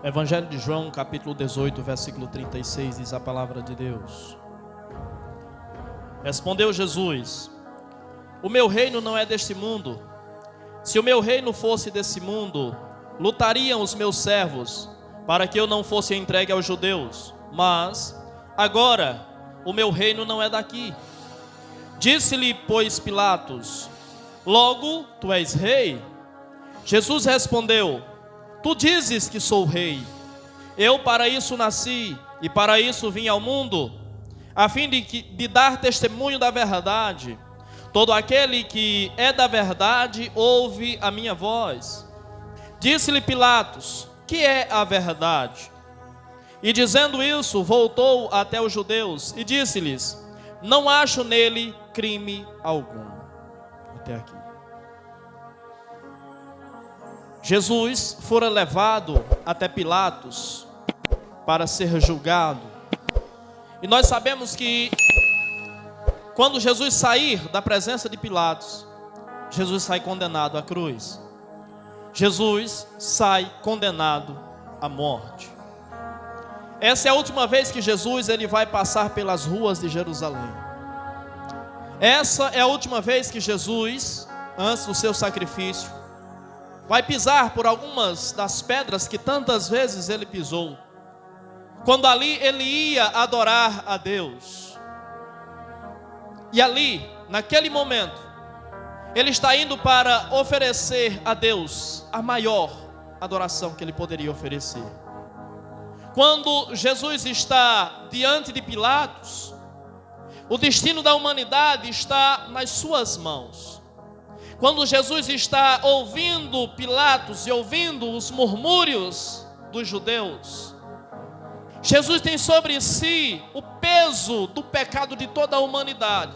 Evangelho de João, capítulo 18, versículo 36, diz a palavra de Deus. Respondeu Jesus: o meu reino não é deste mundo. Se o meu reino fosse desse mundo, lutariam os meus servos, para que eu não fosse entregue aos judeus. Mas, agora, o meu reino não é daqui. Disse-lhe, pois, Pilatos: logo, tu és rei? Jesus respondeu: tu dizes que sou rei. Eu para isso nasci, e para isso vim ao mundo, a fim de dar testemunho da verdade. Todo aquele que é da verdade ouve a minha voz. Disse-lhe Pilatos: que é a verdade? E dizendo isso, voltou até os judeus e disse-lhes: não acho nele crime algum. Até aqui. Jesus fora levado até Pilatos para ser julgado. E nós sabemos que quando Jesus sair da presença de Pilatos, Jesus sai condenado à cruz. Jesus sai condenado à morte. Essa é a última vez que Jesus ele vai passar pelas ruas de Jerusalém. Essa é a última vez que Jesus, antes do seu sacrifício, vai pisar por algumas das pedras que tantas vezes ele pisou, quando ali ele ia adorar a Deus. E ali, naquele momento, ele está indo para oferecer a Deus a maior adoração que ele poderia oferecer. Quando Jesus está diante de Pilatos, o destino da humanidade está nas suas mãos. Quando Jesus está ouvindo Pilatos e ouvindo os murmúrios dos judeus, Jesus tem sobre si o peso do pecado de toda a humanidade.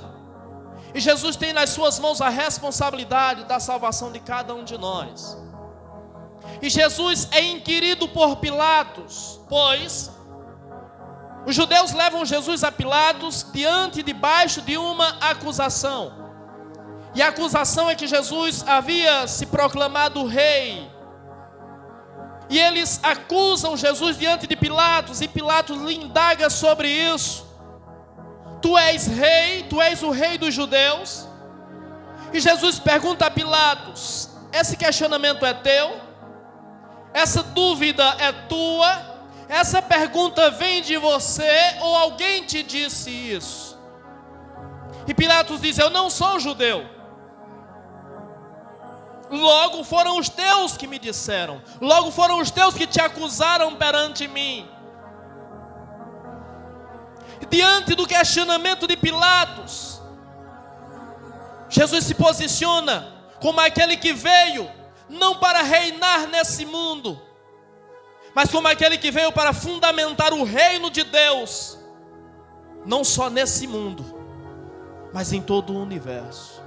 E Jesus tem nas suas mãos a responsabilidade da salvação de cada um de nós. E Jesus é inquirido por Pilatos, pois os judeus levam Jesus a Pilatos debaixo de uma acusação. E a acusação é que Jesus havia se proclamado rei. E eles acusam Jesus diante de Pilatos, e Pilatos lhe indaga sobre isso. Tu és rei, tu és o rei dos judeus? E Jesus pergunta a Pilatos: esse questionamento é teu? Essa dúvida é tua? Essa pergunta vem de você ou alguém te disse isso? E Pilatos diz: eu não sou judeu. Logo foram os teus que me disseram. Logo foram os teus que te acusaram perante mim. Diante do questionamento de Pilatos, Jesus se posiciona como aquele que veio não para reinar nesse mundo, mas como aquele que veio para fundamentar o reino de Deus, não só nesse mundo, mas em todo o universo.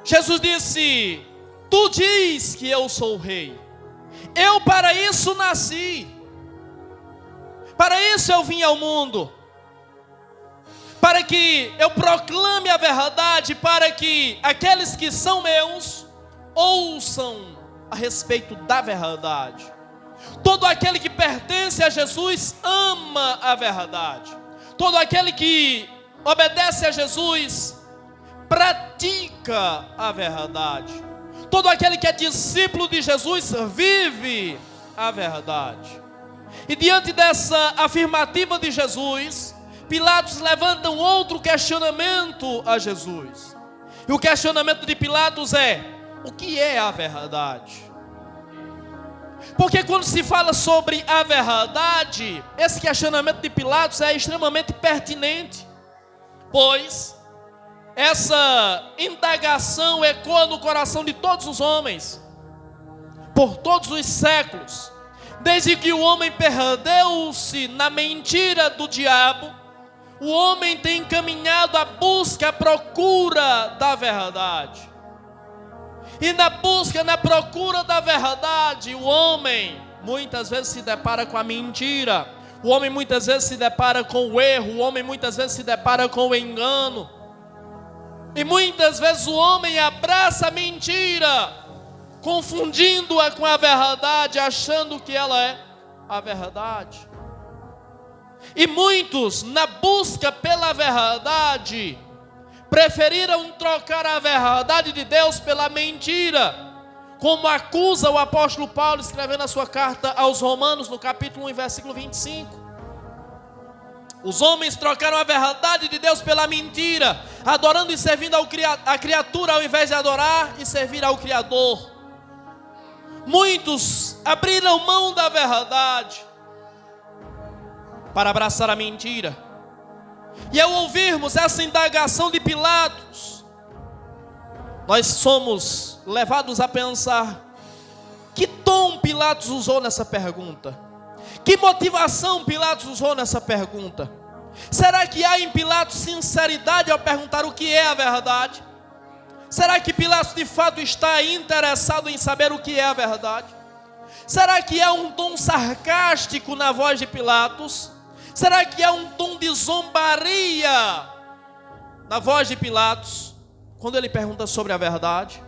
Jesus disse: tu diz que eu sou o rei. Eu para isso nasci. Para isso eu vim ao mundo. Para que eu proclame a verdade, para que aqueles que são meus ouçam a respeito da verdade. Todo aquele que pertence a Jesus ama a verdade. Todo aquele que obedece a Jesus pratica a verdade. Todo aquele que é discípulo de Jesus vive a verdade. E diante dessa afirmativa de Jesus, Pilatos levanta um outro questionamento a Jesus. E o questionamento de Pilatos é: o que é a verdade? Porque quando se fala sobre a verdade, esse questionamento de Pilatos é extremamente pertinente, pois essa indagação ecoa no coração de todos os homens, por todos os séculos. Desde que o homem perdeu-se na mentira do diabo, o homem tem caminhado à busca, à procura da verdade. E na busca, na procura da verdade, o homem muitas vezes se depara com a mentira. O homem muitas vezes se depara com o erro. O homem muitas vezes se depara com o engano. E muitas vezes o homem abraça a mentira confundindo-a com a verdade, achando que ela é a verdade. E muitos, na busca pela verdade, preferiram trocar a verdade de Deus pela mentira, como acusa o apóstolo Paulo escrevendo a sua carta aos Romanos, no capítulo 1, versículo 25. Os homens trocaram a verdade de Deus pela mentira, adorando e servindo a criatura ao invés de adorar e servir ao Criador. Muitos abriram mão da verdade para abraçar a mentira. E ao ouvirmos essa indagação de Pilatos, nós somos levados a pensar: que tom Pilatos usou nessa pergunta? Que motivação Pilatos usou nessa pergunta? Será que há em Pilatos sinceridade ao perguntar o que é a verdade? Será que Pilatos de fato está interessado em saber o que é a verdade? Será que há um tom sarcástico na voz de Pilatos? Será que há um tom de zombaria na voz de Pilatos quando ele pergunta sobre a verdade?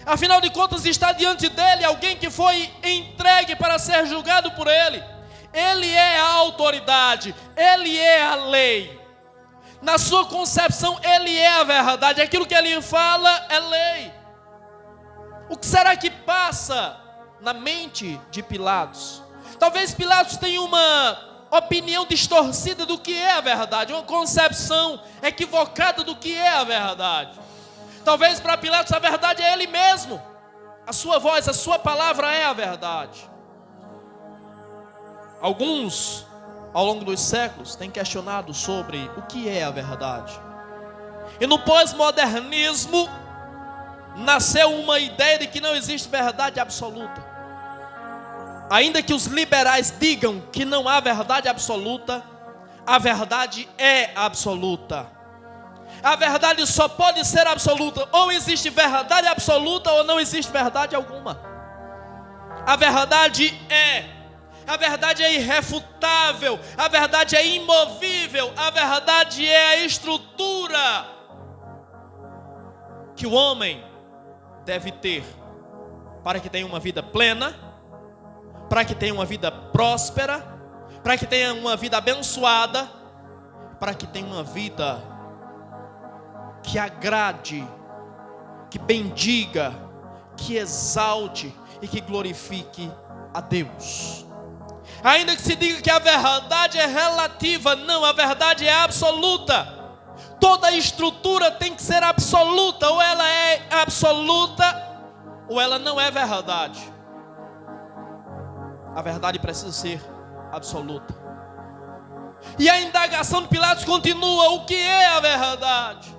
Afinal de contas, está diante dele alguém que foi entregue para ser julgado por ele. Ele é a autoridade, ele é a lei. Na sua concepção, ele é a verdade. Aquilo que ele fala é lei. O que será que passa na mente de Pilatos? Talvez Pilatos tenha uma opinião distorcida do que é a verdade, uma concepção equivocada do que é a verdade. Talvez para Pilatos a verdade é ele mesmo. A sua voz, a sua palavra é a verdade. Alguns, ao longo dos séculos, têm questionado sobre o que é a verdade. E no pós-modernismo nasceu uma ideia de que não existe verdade absoluta. Ainda que os liberais digam que não há verdade absoluta, a verdade é absoluta. A verdade só pode ser absoluta. Ou existe verdade absoluta ou não existe verdade alguma. A verdade é irrefutável, a verdade é imovível, a verdade é a estrutura que o homem deve ter para que tenha uma vida plena, para que tenha uma vida próspera, para que tenha uma vida abençoada, para que tenha uma vida que agrade, que bendiga, que exalte e que glorifique a Deus. Ainda que se diga que a verdade é relativa, não, a verdade é absoluta. Toda a estrutura tem que ser absoluta, ou ela é absoluta, ou ela não é verdade. A verdade precisa ser absoluta. E a indagação de Pilatos continua: o que é a verdade?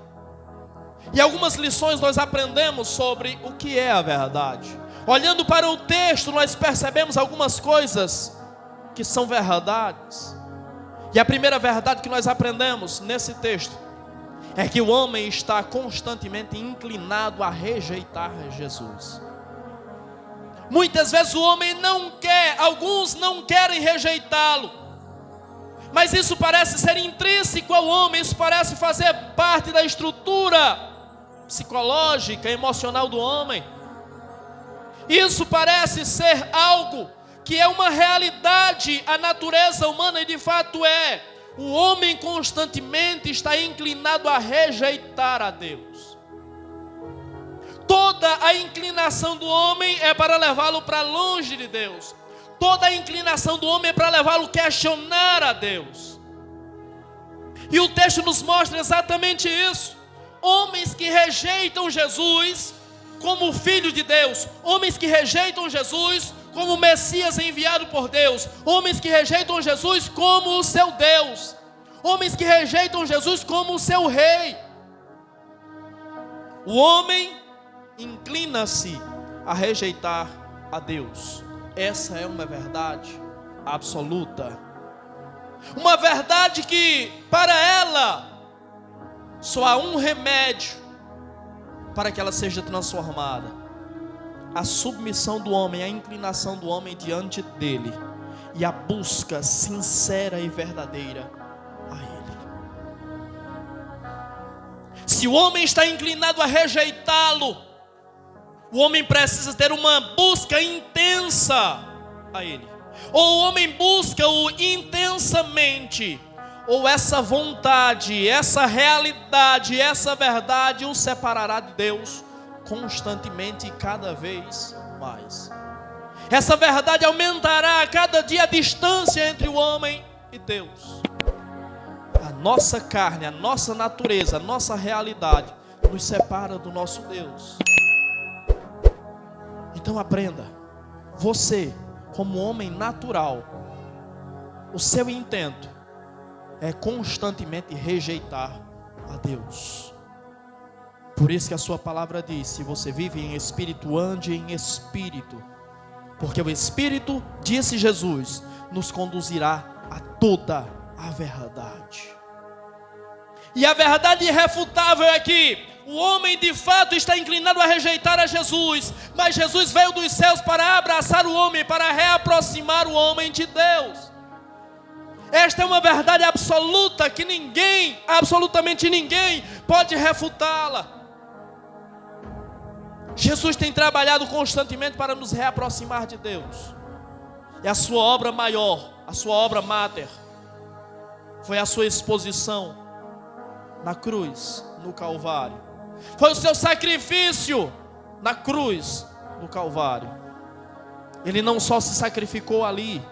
E algumas lições nós aprendemos sobre o que é a verdade. Olhando para o texto, nós percebemos algumas coisas que são verdades. E a primeira verdade que nós aprendemos nesse texto é que o homem está constantemente inclinado a rejeitar Jesus. Muitas vezes o homem não quer, alguns não querem rejeitá-lo, mas isso parece ser intrínseco ao homem, isso parece fazer parte da estrutura psicológica, emocional do homem. Isso parece ser algo que é uma realidade, a natureza humana, e de fato é. O homem constantemente está inclinado a rejeitar a Deus. Toda a inclinação do homem é para levá-lo para longe de Deus. Toda a inclinação do homem é para levá-lo a questionar a Deus. E o texto nos mostra exatamente isso. Homens que rejeitam Jesus como Filho de Deus, homens que rejeitam Jesus como Messias enviado por Deus, homens que rejeitam Jesus como o seu Deus, homens que rejeitam Jesus como o seu Rei. O homem inclina-se a rejeitar a Deus. Essa é uma verdade absoluta, uma verdade que para ela só há um remédio para que ela seja transformada: a submissão do homem, a inclinação do homem diante dele e a busca sincera e verdadeira a ele. Se o homem está inclinado a rejeitá-lo, O homem precisa ter uma busca intensa a Ele. Ou o homem busca-o intensamente, ou essa vontade, essa realidade, essa verdade o separará de Deus constantemente e cada vez mais. Essa verdade aumentará a cada dia a distância entre o homem e Deus. A nossa carne, a nossa natureza, a nossa realidade nos separa do nosso Deus. Então aprenda, você como homem natural, o seu intento é constantemente rejeitar a Deus. Por isso que a sua palavra diz: se você vive em espírito, ande em espírito, porque o Espírito, disse Jesus, nos conduzirá a toda a verdade. E a verdade irrefutável é que o homem de fato está inclinado a rejeitar a Jesus, mas Jesus veio dos céus para abraçar o homem, para reaproximar o homem de Deus. Esta é uma verdade absoluta que ninguém, absolutamente ninguém, pode refutá-la. Jesus tem trabalhado constantemente para nos reaproximar de Deus. E a sua obra maior, a sua obra máter, foi a sua exposição na cruz, no Calvário. Foi o seu sacrifício na cruz, no Calvário. Ele não só se sacrificou ali,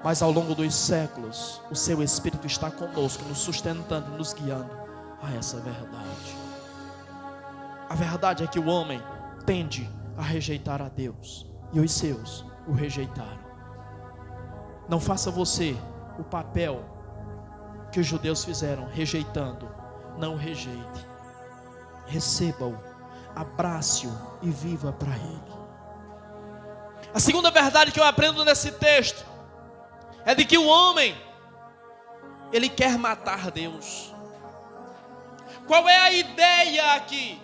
mas ao longo dos séculos, o seu Espírito está conosco, nos sustentando, nos guiando a essa verdade. A verdade é que o homem tende a rejeitar a Deus, e os seus o rejeitaram. Não faça você o papel que os judeus fizeram, rejeitando. Não rejeite. Receba-o, abrace-o e viva para Ele. A segunda verdade que eu aprendo nesse texto é de que o homem, ele quer matar Deus. Qual é a ideia aqui?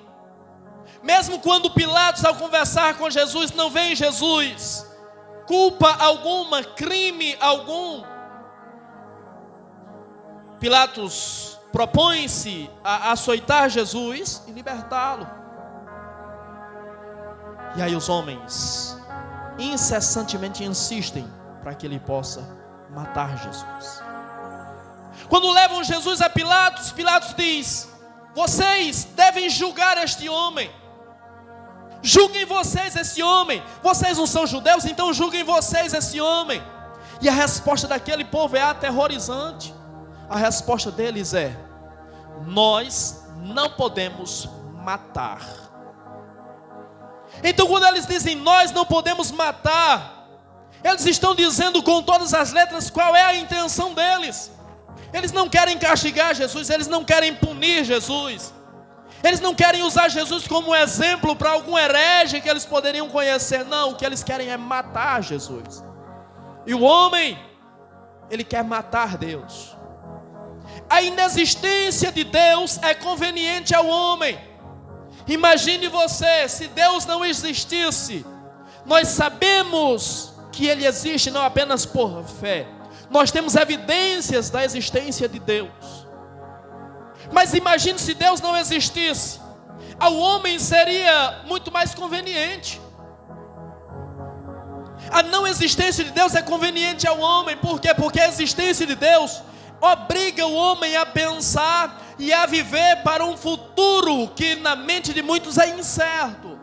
Mesmo quando Pilatos, ao conversar com Jesus, não vê em Jesus culpa alguma, crime algum, Pilatos propõe-se a açoitar Jesus e libertá-lo. E aí os homens incessantemente insistem para que ele possa matar Jesus. Quando levam Jesus a Pilatos, Pilatos diz: vocês devem julgar este homem. Julguem vocês esse homem. Vocês não são judeus, então julguem vocês esse homem. E a resposta daquele povo é aterrorizante. A resposta deles é: nós não podemos matar. Então quando eles dizem nós não podemos matar, eles estão dizendo com todas as letras qual é a intenção deles. Eles não querem castigar Jesus, eles não querem punir Jesus, eles não querem usar Jesus como exemplo para algum herege que eles poderiam conhecer. Não, o que eles querem é matar Jesus. E o homem, ele quer matar Deus. A inexistência de Deus é conveniente ao homem. Imagine você, se Deus não existisse, nós sabemos que Ele existe não apenas por fé, nós temos evidências da existência de Deus. Mas imagine se Deus não existisse, ao homem seria muito mais conveniente. A não existência de Deus é conveniente ao homem. Por quê? Porque a existência de Deus obriga o homem a pensar e a viver para um futuro que na mente de muitos é incerto.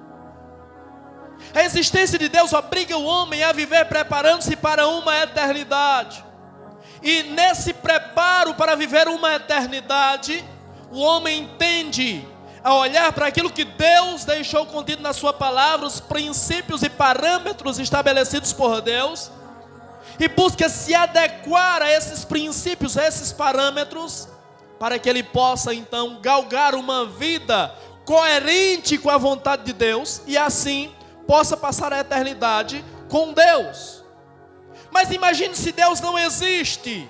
A existência de Deus obriga o homem a viver preparando-se para uma eternidade. E nesse preparo para viver uma eternidade, o homem tende a olhar para aquilo que Deus deixou contido na sua palavra, os princípios e parâmetros estabelecidos por Deus, e busca se adequar a esses princípios, a esses parâmetros, para que ele possa então galgar uma vida coerente com a vontade de Deus, e assim possa passar a eternidade com Deus. Mas imagine se Deus não existe.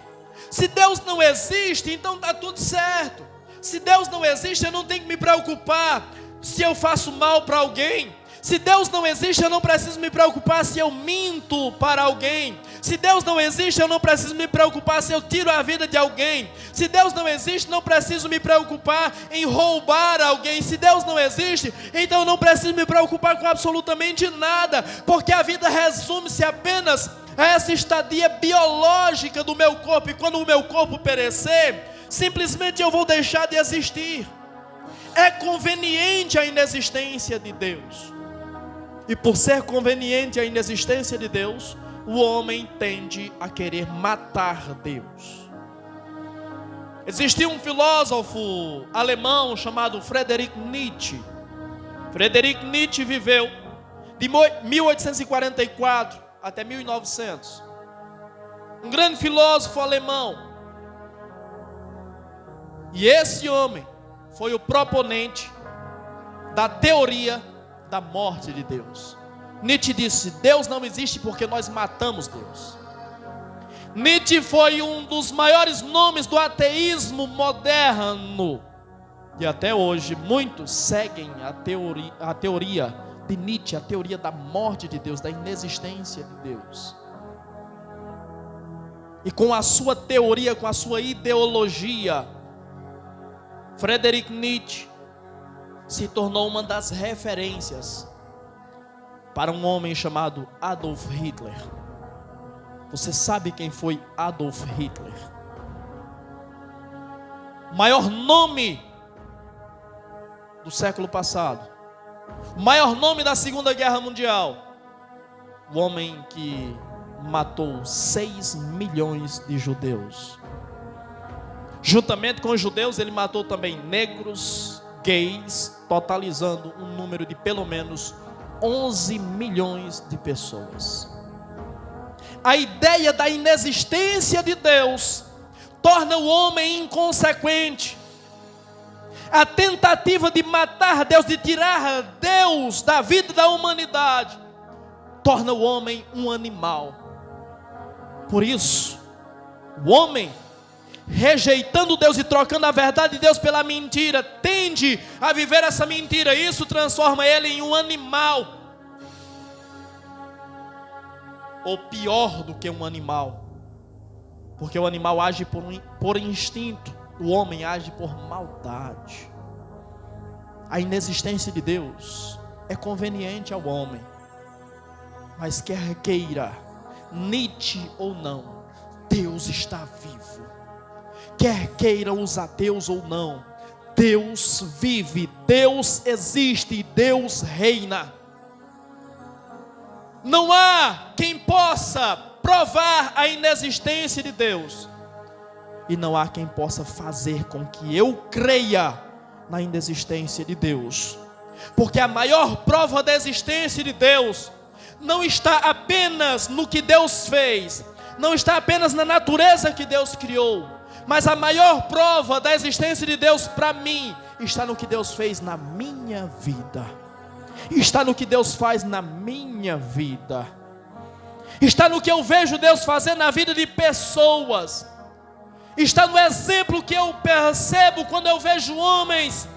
Se Deus não existe, então está tudo certo. Se Deus não existe, eu não tenho que me preocupar se eu faço mal para alguém. Se Deus não existe, eu não preciso me preocupar se eu minto para alguém. Se Deus não existe, eu não preciso me preocupar se eu tiro a vida de alguém. Se Deus não existe, não preciso me preocupar em roubar alguém. Se Deus não existe, então eu não preciso me preocupar com absolutamente nada, porque a vida resume-se apenas a essa estadia biológica do meu corpo. E quando o meu corpo perecer, simplesmente eu vou deixar de existir. É conveniente a inexistência de Deus. E por ser conveniente a inexistência de Deus, o homem tende a querer matar Deus. Existia um filósofo alemão chamado Friedrich Nietzsche. Friedrich Nietzsche viveu de 1844 até 1900. Um grande filósofo alemão. E esse homem foi o proponente da teoria da morte de Deus. Nietzsche disse: Deus não existe porque nós matamos Deus. Nietzsche foi um dos maiores nomes do ateísmo moderno. E até hoje muitos seguem a teoria de Nietzsche, a teoria da morte de Deus, da inexistência de Deus. E com a sua teoria, com a sua ideologia, Friedrich Nietzsche se tornou uma das referências para um homem chamado Adolf Hitler. Você sabe quem foi Adolf Hitler? O maior nome do século passado, o maior nome da Segunda Guerra Mundial, o homem que matou 6 milhões de judeus. Juntamente com os judeus, ele matou também negros, gays, totalizando um número de pelo menos 11 milhões de pessoas. A ideia da inexistência de Deus torna o homem inconsequente. A tentativa de matar Deus, de tirar Deus da vida da humanidade, torna o homem um animal. Por isso, o homem, rejeitando Deus e trocando a verdade de Deus pela mentira, tende a viver essa mentira. Isso transforma ele em um animal, ou pior do que um animal, porque o animal age por instinto, o homem age por maldade. A inexistência de Deus é conveniente ao homem, mas quer queira Nietzsche ou não, Deus está vivo. Quer queiram os ateus ou não, Deus vive, Deus existe, Deus reina. Não há quem possa provar a inexistência de Deus, e não há quem possa fazer com que eu creia na inexistência de Deus, porque a maior prova da existência de Deus não está apenas no que Deus fez, não está apenas na natureza que Deus criou, mas a maior prova da existência de Deus para mim está no que Deus fez na minha vida, está no que Deus faz na minha vida, está no que eu vejo Deus fazer na vida de pessoas, está no exemplo que eu percebo quando eu vejo homens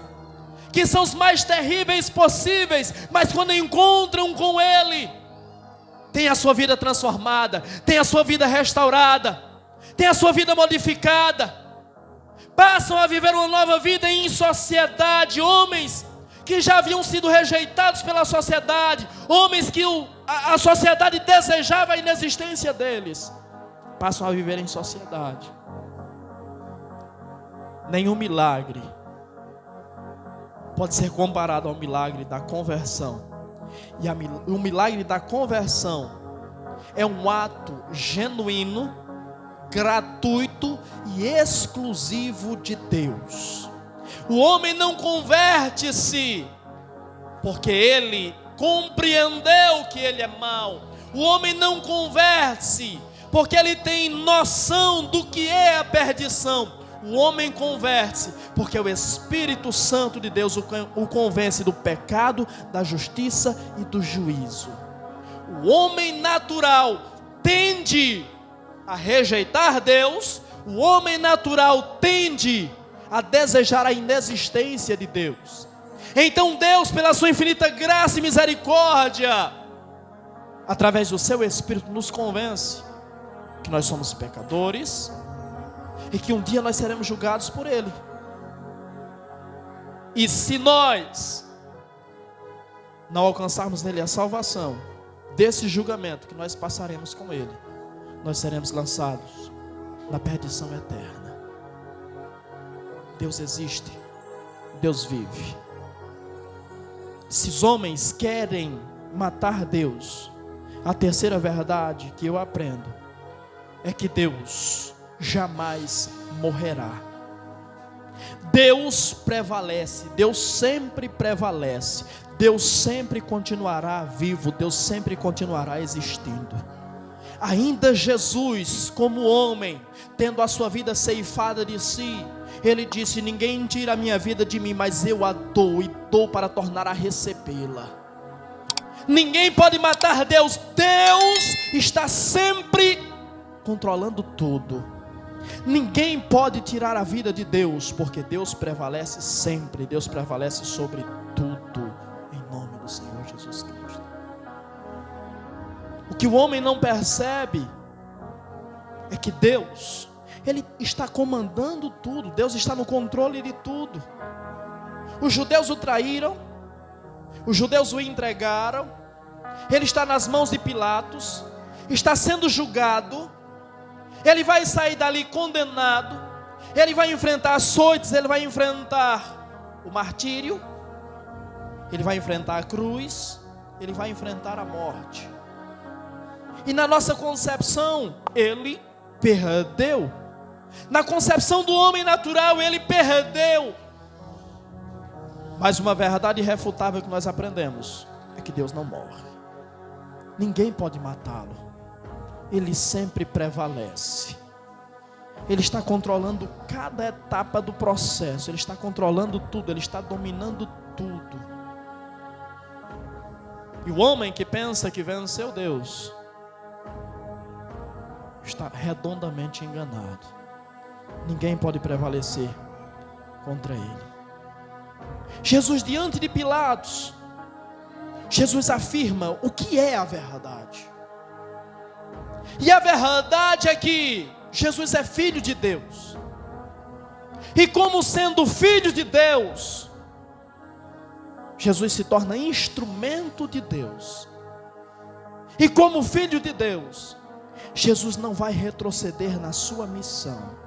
que são os mais terríveis possíveis, mas quando encontram com Ele, tem a sua vida transformada, tem a sua vida restaurada, tem a sua vida modificada, passam a viver uma nova vida em sociedade. Homens que já haviam sido rejeitados pela sociedade, homens que a sociedade desejava a inexistência deles, passam a viver em sociedade. Nenhum milagre pode ser comparado ao milagre da conversão. E o milagre da conversão é um ato genuíno, gratuito e exclusivo de Deus. O homem não converte-se porque ele compreendeu que ele é mau. O homem não converte-se porque ele tem noção do que é a perdição. O homem converte-se porque o Espírito Santo de Deus o convence do pecado, da justiça e do juízo. O homem natural tende a rejeitar Deus, o homem natural tende a desejar a inexistência de Deus. Então Deus, pela sua infinita graça e misericórdia, através do seu Espírito, nos convence que nós somos pecadores e que um dia nós seremos julgados por Ele. E se nós não alcançarmos nele a salvação, desse julgamento que nós passaremos com Ele, nós seremos lançados na perdição eterna. Deus existe, Deus vive. Se os homens querem matar Deus, a terceira verdade que eu aprendo é que Deus jamais morrerá. Deus prevalece, Deus sempre prevalece, Deus sempre continuará vivo, Deus sempre continuará existindo. Ainda Jesus, como homem, tendo a sua vida ceifada de si, Ele disse: ninguém tira a minha vida de mim, mas eu a dou e dou para tornar a recebê-la. Ninguém pode matar Deus. Deus está sempre controlando tudo. Ninguém pode tirar a vida de Deus, porque Deus prevalece sempre. Deus prevalece sobre tudo, em nome do Senhor Jesus Cristo. O que o homem não percebe é que Deus, Ele está comandando tudo. Deus está no controle de tudo. Os judeus o traíram, os judeus o entregaram, Ele está nas mãos de Pilatos, está sendo julgado. Ele vai sair dali condenado, ele vai enfrentar açoites, ele vai enfrentar o martírio, ele vai enfrentar a cruz, ele vai enfrentar a morte. E na nossa concepção, ele perdeu. Na concepção do homem natural, ele perdeu. Mas uma verdade irrefutável que nós aprendemos é que Deus não morre. Ninguém pode matá-lo. Ele sempre prevalece. Ele está controlando cada etapa do processo. Ele está controlando tudo. Ele está dominando tudo. E o homem que pensa que venceu Deus está redondamente enganado. Ninguém pode prevalecer contra Ele. Jesus, diante de Pilatos, Jesus afirma o que é a verdade. E a verdade é que Jesus é filho de Deus. E como sendo filho de Deus, Jesus se torna instrumento de Deus. E como filho de Deus, Jesus não vai retroceder na sua missão.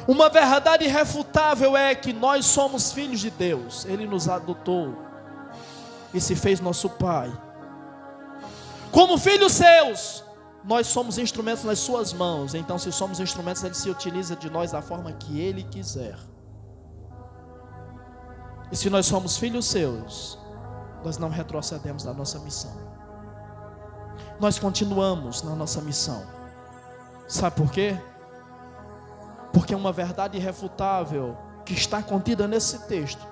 Uma verdade irrefutável é que nós somos filhos de Deus. Ele nos adotou e se fez nosso Pai. Como filhos seus, nós somos instrumentos nas suas mãos. Então, se somos instrumentos, Ele se utiliza de nós da forma que Ele quiser. E se nós somos filhos seus, nós não retrocedemos na nossa missão. Nós continuamos na nossa missão. Sabe por quê? Porque uma verdade irrefutável que está contida nesse texto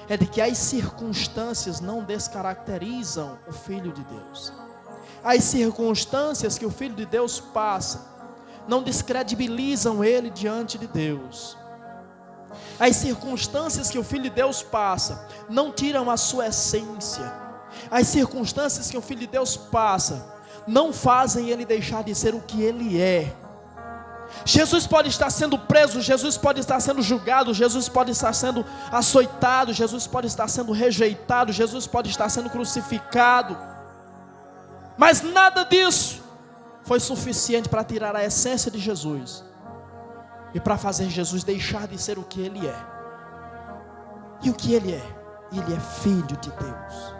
é de que as circunstâncias não descaracterizam o Filho de Deus. As circunstâncias que o Filho de Deus passa não descredibilizam Ele diante de Deus. As circunstâncias que o Filho de Deus passa não tiram a sua essência. As circunstâncias que o Filho de Deus passa não fazem Ele deixar de ser o que Ele é. Jesus pode estar sendo preso, Jesus pode estar sendo julgado, Jesus pode estar sendo açoitado, Jesus pode estar sendo rejeitado, Jesus pode estar sendo crucificado. Mas nada disso foi suficiente para tirar a essência de Jesus e para fazer Jesus deixar de ser o que Ele é. E o que Ele é? Ele é filho de Deus.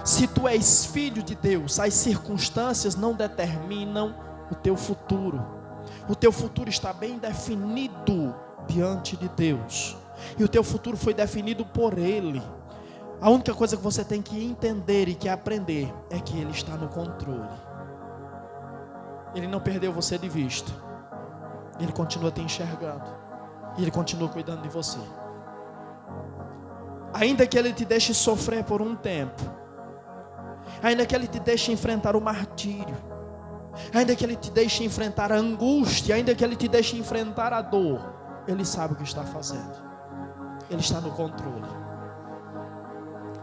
Se tu és filho de Deus, as circunstâncias não determinam o teu futuro. O teu futuro está bem definido diante de Deus. E o teu futuro foi definido por Ele. A única coisa que você tem que entender e que aprender é que Ele está no controle. Ele não perdeu você de vista. Ele continua te enxergando. E Ele continua cuidando de você. Ainda que Ele te deixe sofrer por um tempo, ainda que Ele te deixe enfrentar o martírio, ainda que Ele te deixe enfrentar a angústia, ainda que Ele te deixe enfrentar a dor, Ele sabe o que está fazendo. Ele está no controle.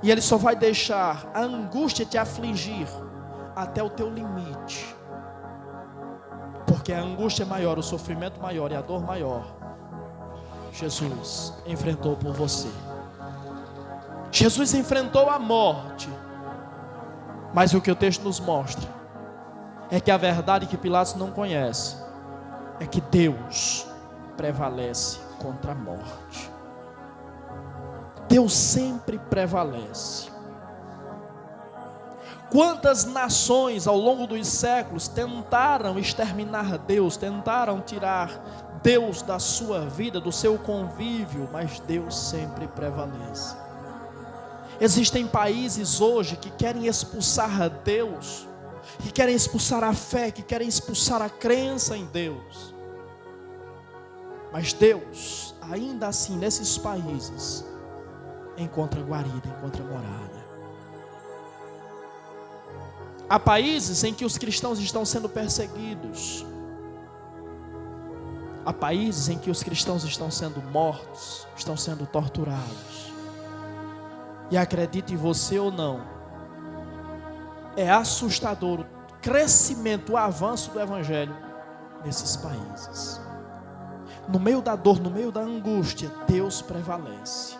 E Ele só vai deixar a angústia te afligir até o teu limite. Porque a angústia é maior, o sofrimento maior e a dor maior, Jesus enfrentou por você. Jesus enfrentou a morte. Mas o que o texto nos mostra é que a verdade que Pilatos não conhece é que Deus prevalece contra a morte. Deus sempre prevalece. Quantas nações ao longo dos séculos tentaram exterminar Deus, tentaram tirar Deus da sua vida, do seu convívio, mas Deus sempre prevalece. Existem países hoje que querem expulsar Deus, que querem expulsar a fé, que querem expulsar a crença em Deus. Mas Deus, ainda assim, nesses países, encontra guarida, encontra morada. Há países em que os cristãos estão sendo perseguidos. Há países em que os cristãos estão sendo mortos, estão sendo torturados. E acredite você ou não, é assustador o crescimento, o avanço do Evangelho nesses países. No meio da dor, no meio da angústia, Deus prevalece.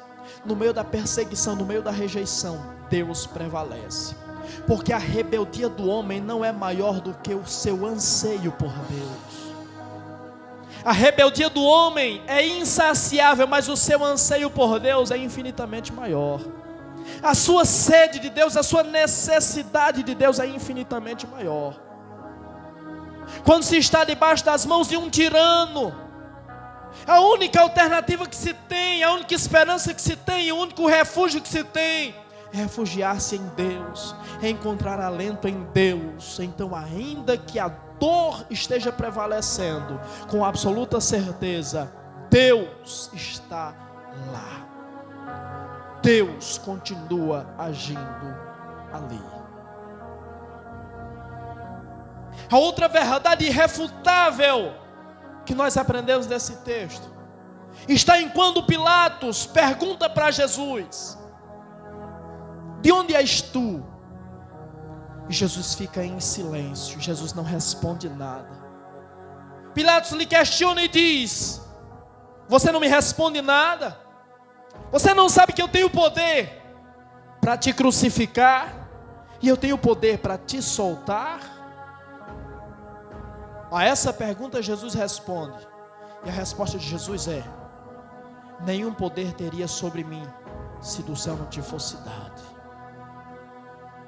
No meio da perseguição, no meio da rejeição, Deus prevalece. Porque a rebeldia do homem não é maior do que o seu anseio por Deus. A rebeldia do homem é insaciável, mas o seu anseio por Deus é infinitamente maior. A sua sede de Deus, a sua necessidade de Deus é infinitamente maior. Quando se está debaixo das mãos de um tirano, a única alternativa que se tem, a única esperança que se tem, o único refúgio que se tem é refugiar-se em Deus, é encontrar alento em Deus. Então, ainda que a dor esteja prevalecendo, com absoluta certeza, Deus está lá. Deus continua agindo ali. A outra verdade irrefutável que nós aprendemos desse texto está em quando Pilatos pergunta para Jesus: de onde és tu? E Jesus fica em silêncio. Jesus não responde nada. Pilatos lhe questiona e diz: você não me responde nada? Você não sabe que eu tenho poder para te crucificar e eu tenho poder para te soltar? A essa pergunta Jesus responde, e a resposta de Jesus é: nenhum poder teria sobre mim se do céu não te fosse dado.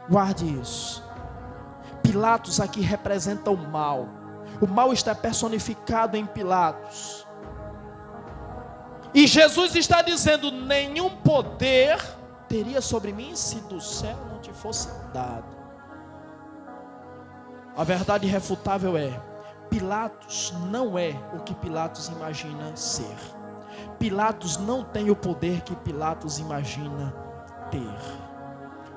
Guarde isso. Pilatos aqui representa o mal. O mal está personificado em Pilatos. E Jesus está dizendo: nenhum poder teria sobre mim se do céu não te fosse dado. A verdade irrefutável é: Pilatos não é o que Pilatos imagina ser. Pilatos não tem o poder que Pilatos imagina ter.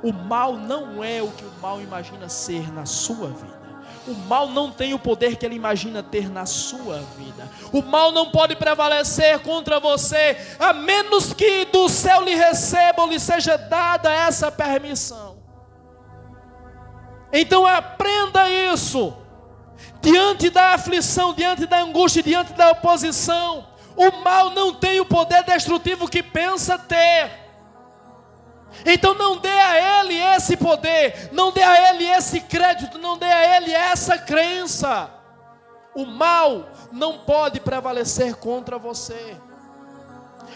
O mal não é o que o mal imagina ser na sua vida. O mal não tem o poder que ele imagina ter na sua vida. O mal não pode prevalecer contra você, a menos que do céu lhe receba ou lhe seja dada essa permissão. Então aprenda isso. Diante da aflição, diante da angústia, diante da oposição, o mal não tem o poder destrutivo que pensa ter. Então não dê a ele esse poder, não dê a ele esse crédito, não dê a ele essa crença. O mal não pode prevalecer contra você.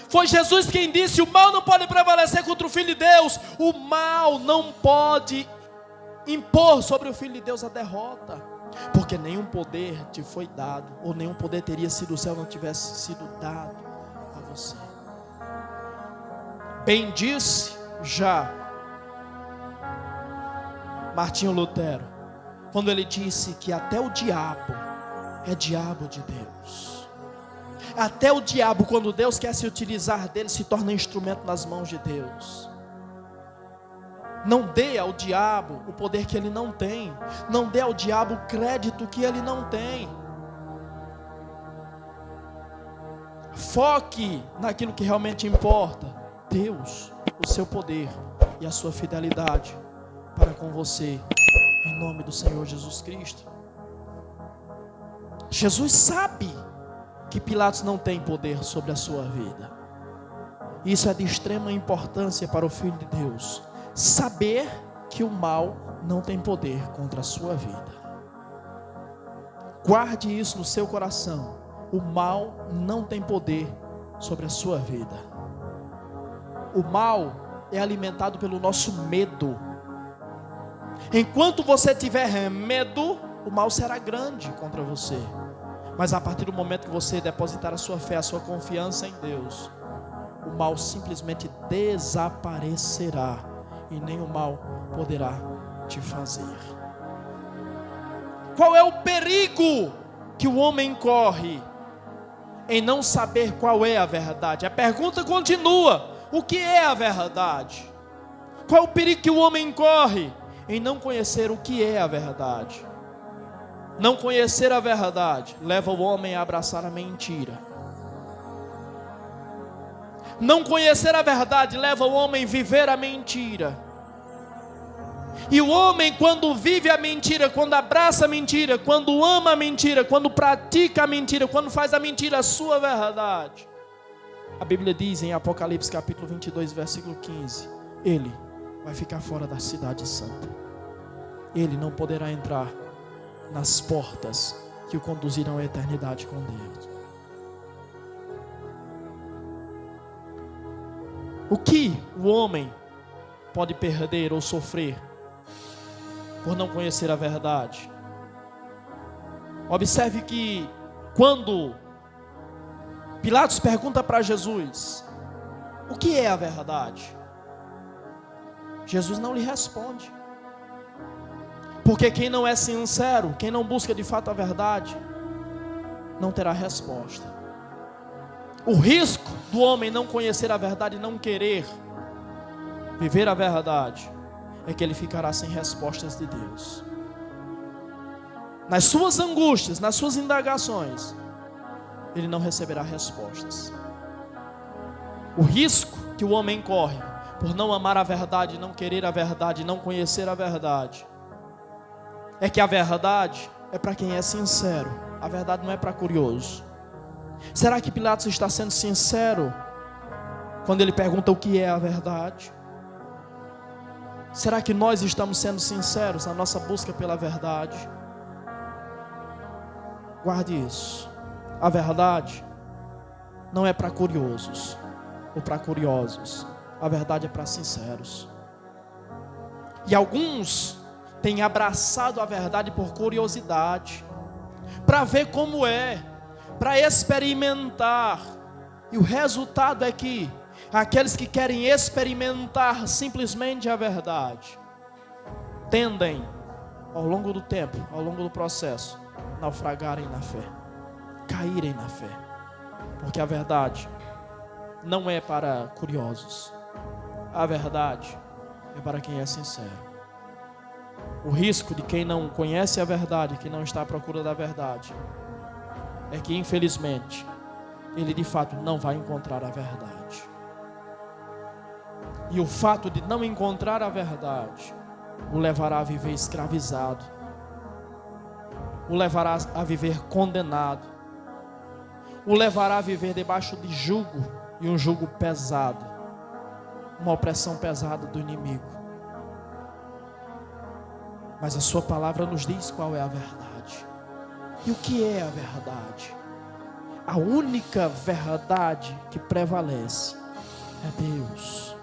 Foi Jesus quem disse: o mal não pode prevalecer contra o Filho de Deus. O mal não pode impor sobre o Filho de Deus a derrota, porque nenhum poder te foi dado, ou nenhum poder teria sido do céu não tivesse sido dado a você. Bem disse já Martinho Lutero, quando ele disse que até o diabo é diabo de Deus. Até o diabo, quando Deus quer se utilizar dele, se torna instrumento nas mãos de Deus. Não dê ao diabo o poder que ele não tem. Não dê ao diabo o crédito que ele não tem. Foque naquilo que realmente importa: Deus, o seu poder e a sua fidelidade para com você, em nome do Senhor Jesus Cristo. Jesus sabe que Pilatos não tem poder sobre a sua vida. Isso é de extrema importância para o Filho de Deus, saber que o mal não tem poder contra a sua vida. Guarde isso no seu coração. O mal não tem poder sobre a sua vida. O mal é alimentado pelo nosso medo. Enquanto você tiver medo, o mal será grande contra você. Mas a partir do momento que você depositar a sua fé, a sua confiança em Deus, o mal simplesmente desaparecerá e nem o mal poderá te fazer. Qual é o perigo que o homem corre em não saber qual é a verdade? A pergunta continua: o que é a verdade? Qual é o perigo que o homem corre em não conhecer o que é a verdade? Não conhecer a verdade leva o homem a abraçar a mentira. Não conhecer a verdade leva o homem a viver a mentira. E o homem, quando vive a mentira, quando abraça a mentira, quando ama a mentira, quando pratica a mentira, quando faz a mentira a sua verdade, a Bíblia diz em Apocalipse capítulo 22, versículo 15, ele vai ficar fora da cidade santa. Ele não poderá entrar nas portas que o conduzirão à eternidade com Deus. O que o homem pode perder ou sofrer por não conhecer a verdade? Observe que quando Pilatos pergunta para Jesus: o que é a verdade? Jesus não lhe responde. Porque quem não é sincero, quem não busca de fato a verdade, não terá resposta. O risco do homem não conhecer a verdade e não querer viver a verdade é que ele ficará sem respostas de Deus. Nas suas angústias, nas suas indagações, ele não receberá respostas. O risco que o homem corre por não amar a verdade, não querer a verdade, não conhecer a verdade, é que a verdade é para quem é sincero. A verdade não é para curioso. Será que Pilatos está sendo sincero quando ele pergunta o que é a verdade? Será que nós estamos sendo sinceros na nossa busca pela verdade? Guarde isso. A verdade não é para curiosos ou para curiosos. A verdade é para sinceros. E alguns têm abraçado a verdade por curiosidade, para ver como é, para experimentar. E o resultado é que aqueles que querem experimentar simplesmente a verdade tendem, ao longo do tempo, ao longo do processo, naufragarem na fé, caírem na fé. Porque a verdade não é para curiosos. A verdade é para quem é sincero. O risco de quem não conhece a verdade, que não está à procura da verdade, é que infelizmente ele de fato não vai encontrar a verdade. E o fato de não encontrar a verdade o levará a viver escravizado, o levará a viver condenado, o levará a viver debaixo de jugo, e um jugo pesado, uma opressão pesada do inimigo. Mas a sua palavra nos diz qual é a verdade. E o que é a verdade? A única verdade que prevalece é Deus.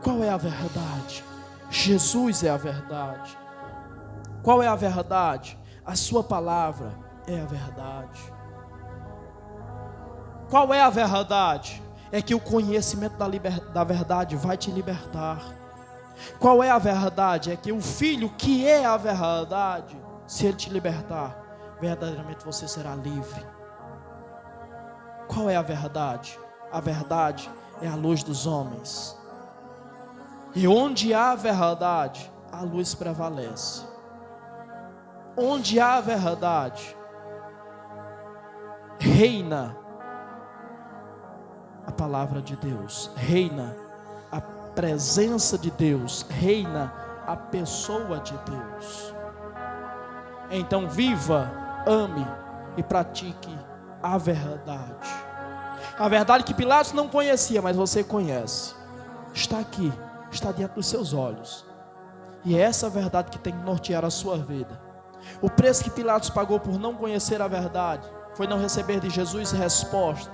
Qual é a verdade? Jesus é a verdade. Qual é a verdade? A sua palavra é a verdade. Qual é a verdade? É que o conhecimento da verdade vai te libertar. Qual é a verdade? É que o Filho, que é a verdade, se Ele te libertar, verdadeiramente você será livre. Qual é a verdade? A verdade é a luz dos homens. E onde há verdade, a luz prevalece. Onde há verdade, reina a palavra de Deus, reina presença de Deus, reina a pessoa de Deus. Então viva, ame e pratique a verdade. A verdade que Pilatos não conhecia, mas você conhece. Está aqui, está diante dos seus olhos. E é essa verdade que tem que nortear a sua vida. O preço que Pilatos pagou por não conhecer a verdade foi não receber de Jesus resposta.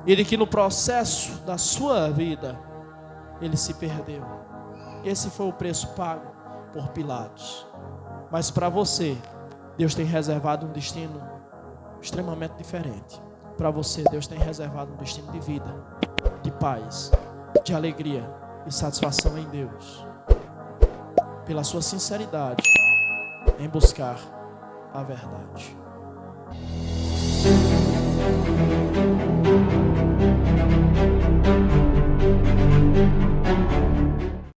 E de que no processo da sua vida ele se perdeu. Esse foi o preço pago por Pilatos. Mas para você, Deus tem reservado um destino extremamente diferente. Para você, Deus tem reservado um destino de vida, de paz, de alegria e satisfação em Deus. Pela sua sinceridade em buscar a verdade.